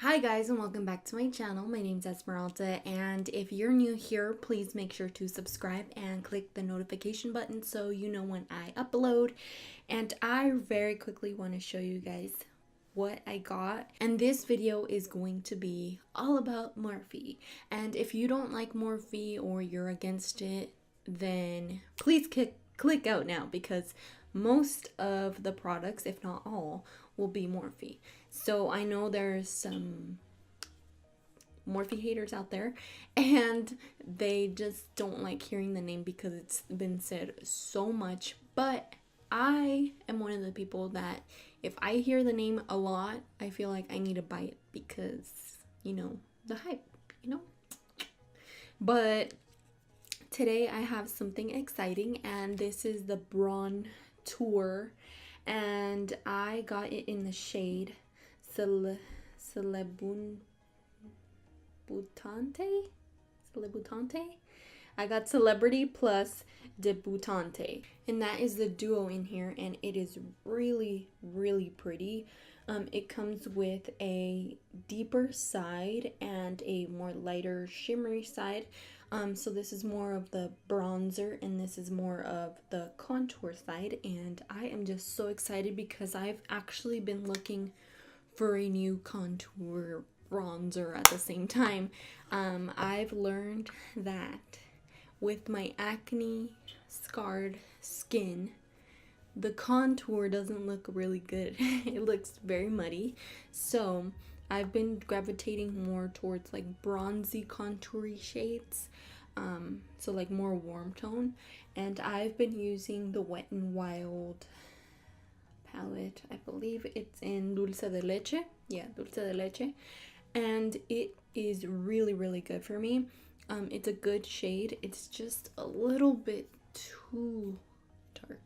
Hi guys and welcome back to my channel. My name is Esmeralda, and if you're new here, please make sure to subscribe and click the notification button so you know when I upload. And I very quickly want to show you guys what I got, and this video is going to be all about Morphe. And if you don't like Morphe or you're against it, then please click out now, because most of the products, if not all, will be Morphe. So I know there's some Morphe haters out there, and they just don't like hearing the name because it's been said so much. But I am one of the people that if I hear the name a lot, I feel like I need to buy it because, you know, the hype, you know. But today I have something exciting, and this is the Brontour, and I got it in the shade Celebutante. I got Celebrity plus Debutante, and that is the duo in here, and it is really pretty. It comes with a deeper side and a more lighter shimmery side. So this is more of the bronzer and this is more of the contour side, and I am just so excited because I've actually been looking for a new contour bronzer at the same time. I've learned that with my acne scarred skin, the contour doesn't look really good. It looks very muddy. So I've been gravitating more towards like bronzy contoury shades. So like more warm tone. And I've been using the Wet n Wild palette. I believe it's in Dulce de Leche. Yeah, Dulce de Leche. And it is really good for me. It's a good shade. It's just a little bit too dark.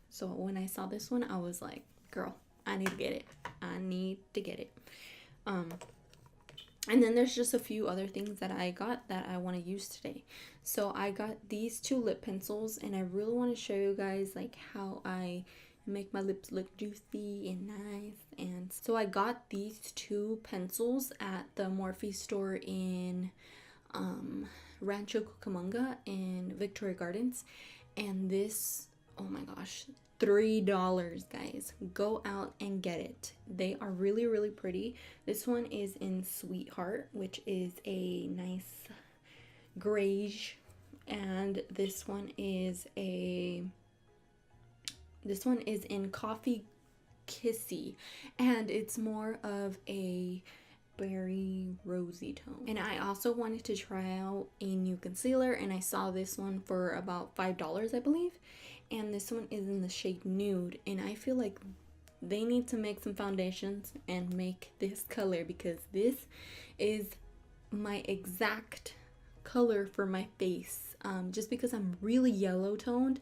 So when I saw this one, I was like, girl, I need to get it. I need to get it. And then there's just a few other things that I got that I want to use today. So I got these two lip pencils, and I really want to show you guys like how I make my lips look juicy and nice. And so I got these two pencils at the Morphe store in Rancho Cucamonga in Victoria Gardens, and this, oh my gosh, $3, guys. Go out and get it. They are really pretty. This one is in Sweetheart, which is a nice grayish, and this one is in Coffee Kissy, and it's more of a berry rosy tone. And I also wanted to try out a new concealer, and I saw this one for about $5, I believe, and this one is in the shade Nude, and I feel like they need to make some foundations and make this color, because this is my exact color for my face. Just because I'm really yellow toned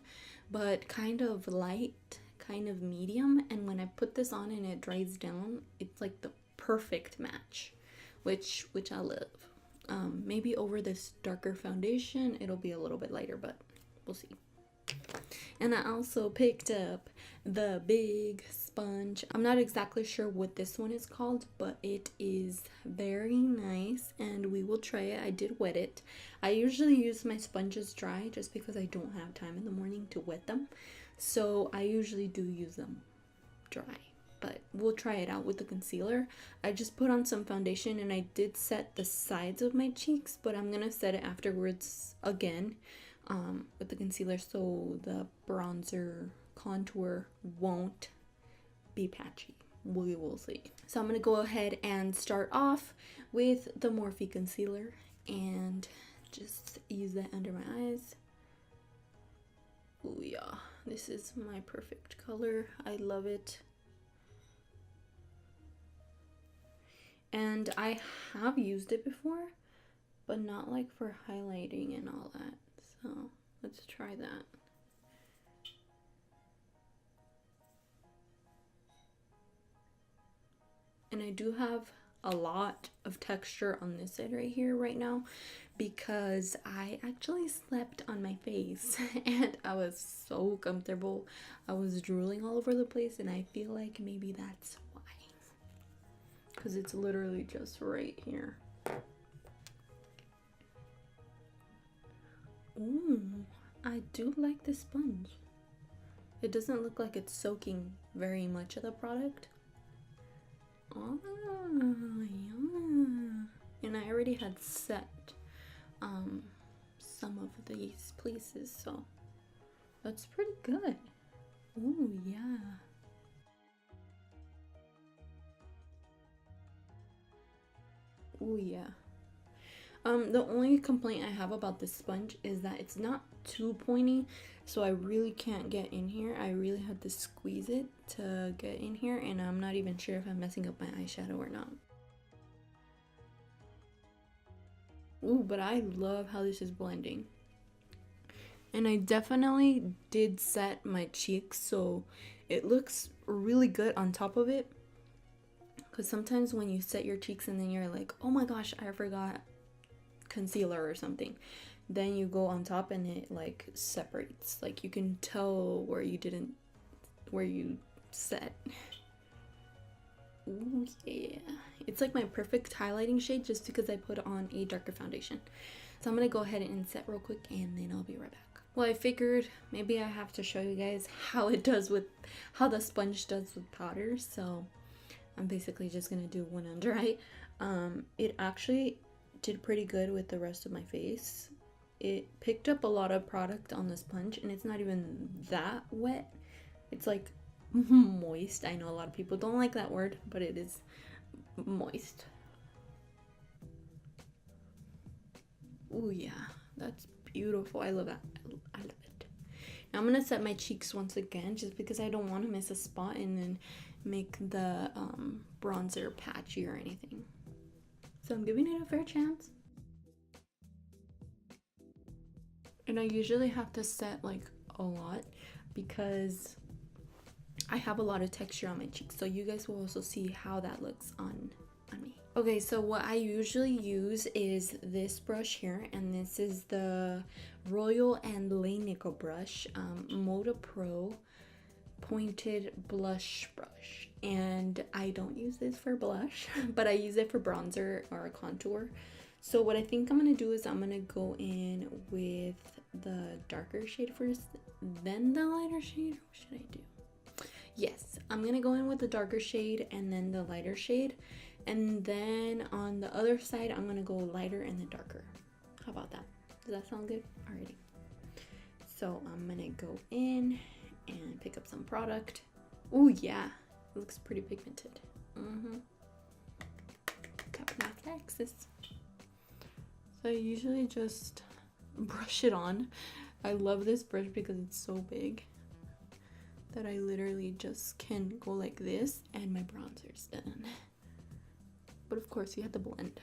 but kind of light, kind of medium, and when I put this on and it dries down, it's like the perfect match, which I love. Maybe over this darker foundation it'll be a little bit lighter, but we'll see. And I also picked up the big sponge. I'm not exactly sure what this one is called, but it is very nice, and we will try it. I did wet it. I usually use my sponges dry just because I don't have time in the morning to wet them, so I usually do use them dry. But we'll try it out with the concealer. I just put on some foundation, and I did set the sides of my cheeks, but I'm gonna set it afterwards again with the concealer, so the bronzer contour won't be patchy. We will see. So I'm gonna go ahead and start off with the Morphe concealer and just use that under my eyes. Oh yeah, this is my perfect color. I love it. And I have used it before, but not like for highlighting and all that. So let's try that. And I do have a lot of texture on this side right here right now because I actually slept on my face and I was so comfortable. I was drooling all over the place, and I feel like maybe that's why. because it's literally just right here. Ooh, I do like this sponge. It doesn't look like it's soaking very much of the product. Oh, yeah. And I already had set some of these places, so that's pretty good. Ooh, yeah. Ooh, yeah. The only complaint I have about this sponge is that it's not too pointy, so I really can't get in here. I really have to squeeze it to get in here, and I'm not even sure if I'm messing up my eyeshadow or not. Ooh, but I love how this is blending. And I definitely did set my cheeks, so it looks really good on top of it. Because sometimes when you set your cheeks and then you're like, oh my gosh, I forgot concealer or something, then you go on top and it like separates. Like you can tell where you set. Ooh, yeah. It's like my perfect highlighting shade just because I put on a darker foundation. So I'm gonna go ahead and set real quick and then I'll be right back. Well, I figured maybe I have to show you guys how the sponge does with powder. So I'm basically just gonna do one under eye. It actually did pretty good with the rest of my face. It picked up a lot of product on the sponge and it's not even that wet. It's like moist. I know a lot of people don't like that word, but it is moist. Oh yeah, that's beautiful. I love that. I love it. Now I'm gonna set my cheeks once again just because I don't want to miss a spot and then make the bronzer patchy or anything. So I'm giving it a fair chance. And I usually have to set like a lot because I have a lot of texture on my cheeks. So you guys will also see how that looks on me. Okay, so what I usually use is this brush here, and this is the Royal and Lainico brush, Moda Pro pointed blush brush. And I don't use this for blush, but I use it for bronzer or contour. So what I think I'm gonna do is I'm gonna go in with the darker shade first, then the lighter shade. What should I do? Yes, I'm gonna go in with the darker shade and then the lighter shade, and then on the other side I'm gonna go lighter and then darker. How about that? Does that sound good? Alrighty. So I'm gonna go in and pick up some product. Oh yeah, it looks pretty pigmented. Got my flexes. So I usually just brush it on. I love this brush because it's so big that I literally just can go like this and my bronzer's done. But of course you have to blend.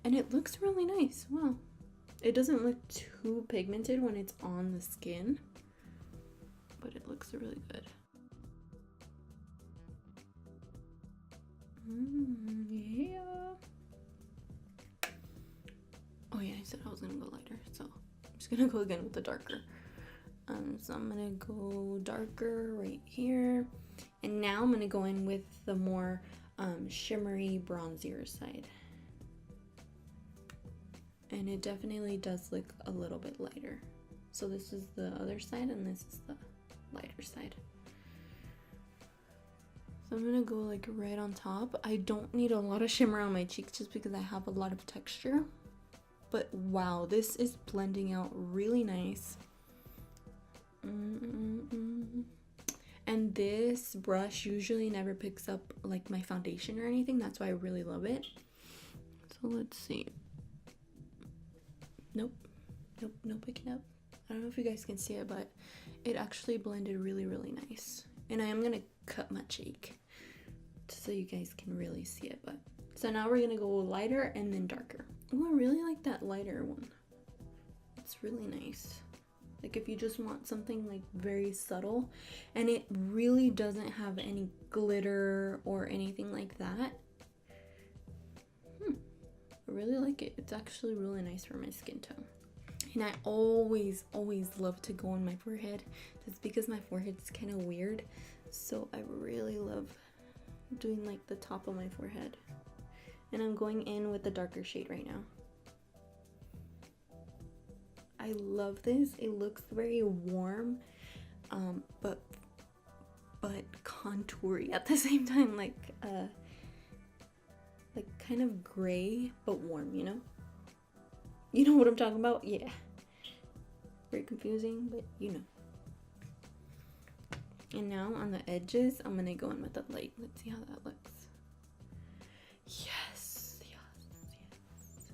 And it looks really nice. Wow. It doesn't look too pigmented when it's on the skin, but it looks really good. Yeah. Oh yeah, I said I was gonna go lighter, so I'm just gonna go again with the darker. So I'm gonna go darker right here, and now I'm gonna go in with the more shimmery bronzier side, and it definitely does look a little bit lighter. So this is the other side and this is the lighter side. So I'm gonna go like right on top. I don't need a lot of shimmer on my cheeks just because I have a lot of texture, but wow, this is blending out really nice. And this brush usually never picks up like my foundation or anything. That's why I really love it. So let's see. Nope, no picking up. I don't know if you guys can see it, but it actually blended really nice. And I am gonna cut my cheek so you guys can really see it. But so now we're gonna go lighter and then darker. Oh, I really like that lighter one. It's really nice. Like if you just want something like very subtle, and it really doesn't have any glitter or anything like that. I really like it. It's actually really nice for my skin tone. And I always love to go on my forehead. That's because my forehead's kind of weird. So I really love doing like the top of my forehead. And I'm going in with the darker shade right now. I love this. It looks very warm, but contoury at the same time, like kind of gray but warm, you know? You know what I'm talking about? Yeah. Very confusing, but you know. And now on the edges, I'm gonna go in with the light. Let's see how that looks. Yes, yes, yes.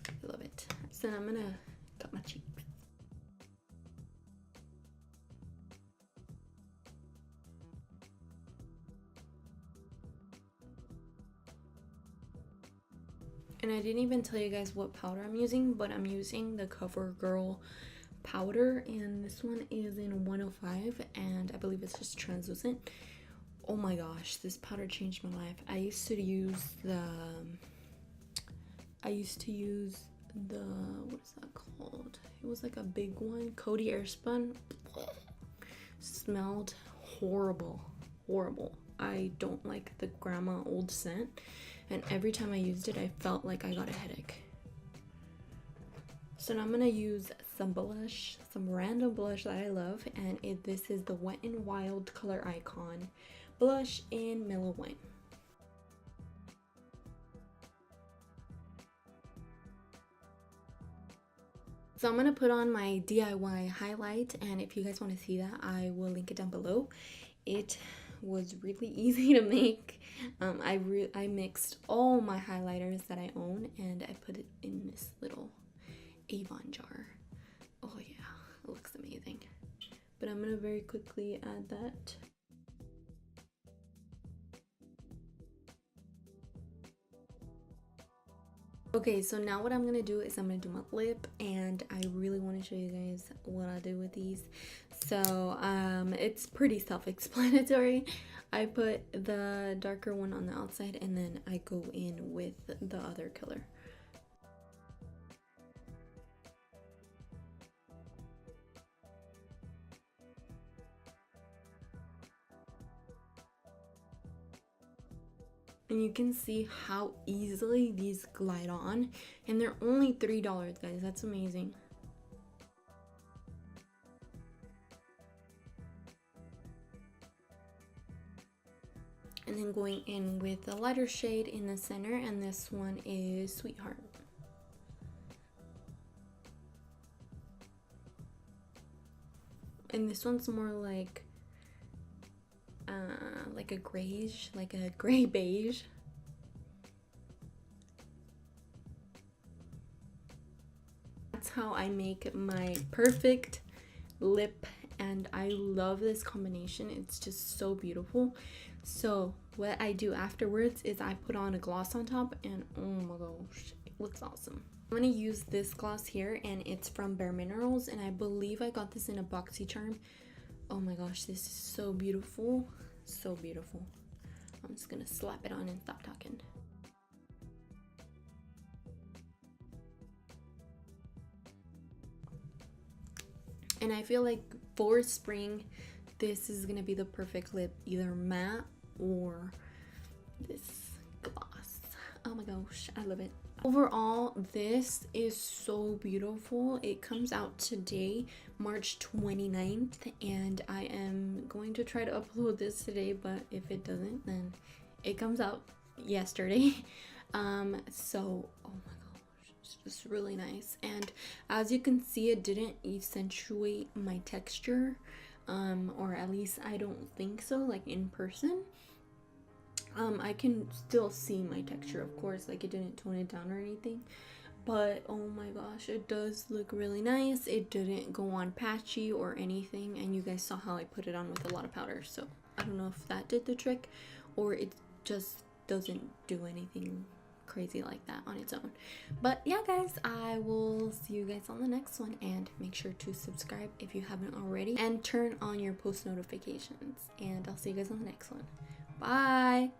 I love it. So then I'm gonna cut my cheeks. And I didn't even tell you guys what powder I'm using, but I'm using the CoverGirl powder, and this one is in 105, and I believe it's just translucent. Oh my gosh, this powder changed my life. I used to use the what is that called? It was like a big one, Cody Airspun. Smelled horrible, horrible. I don't like the grandma old scent, and every time I used it, I felt like I got a headache. So now I'm gonna use some blush, some random blush that I love, and this is the Wet n Wild Color Icon blush in Mellow Wine. So I'm gonna put on my DIY highlight, and if you guys want to see that, I will link it down below. It was really easy to make. I mixed all my highlighters that I own, and I put it in this little Avon jar. Oh yeah, it looks amazing. But I'm gonna very quickly add that. Okay, so now what I'm gonna do is I'm gonna do my lip, and I really want to show you guys what I do with these. So it's pretty self-explanatory. I put the darker one on the outside, and then I go in with the other color. And you can see how easily these glide on, and they're only $3, guys. That's amazing. And then going in with the lighter shade in the center, and this one is Sweetheart. And this one's more like a grayish, like a gray beige. That's how I make my perfect lip, and I love this combination. It's just so beautiful. So what I do afterwards is I put on a gloss on top, and oh my gosh, it looks awesome. I'm gonna use this gloss here, and it's from Bare Minerals, and I believe I got this in a BoxyCharm. Oh my gosh, this is so beautiful, so beautiful. I'm just gonna slap it on and stop talking. And I feel like for spring, this is gonna be the perfect lip, either matte or this gloss. Oh my gosh, I love it. Overall, this is so beautiful. It comes out today, March 29th, and I am going to try to upload this today, but if it doesn't, then it comes out yesterday. So oh my gosh, it's just really nice. And as you can see, it didn't accentuate my texture, or at least I don't think so, like in person. I can still see my texture, of course, like it didn't tone it down or anything, but oh my gosh, it does look really nice. It didn't go on patchy or anything, and you guys saw how I put it on with a lot of powder, so I don't know if that did the trick, or it just doesn't do anything crazy like that on its own. But yeah guys, I will see you guys on the next one, and make sure to subscribe if you haven't already, and turn on your post notifications, and I'll see you guys on the next one. Bye.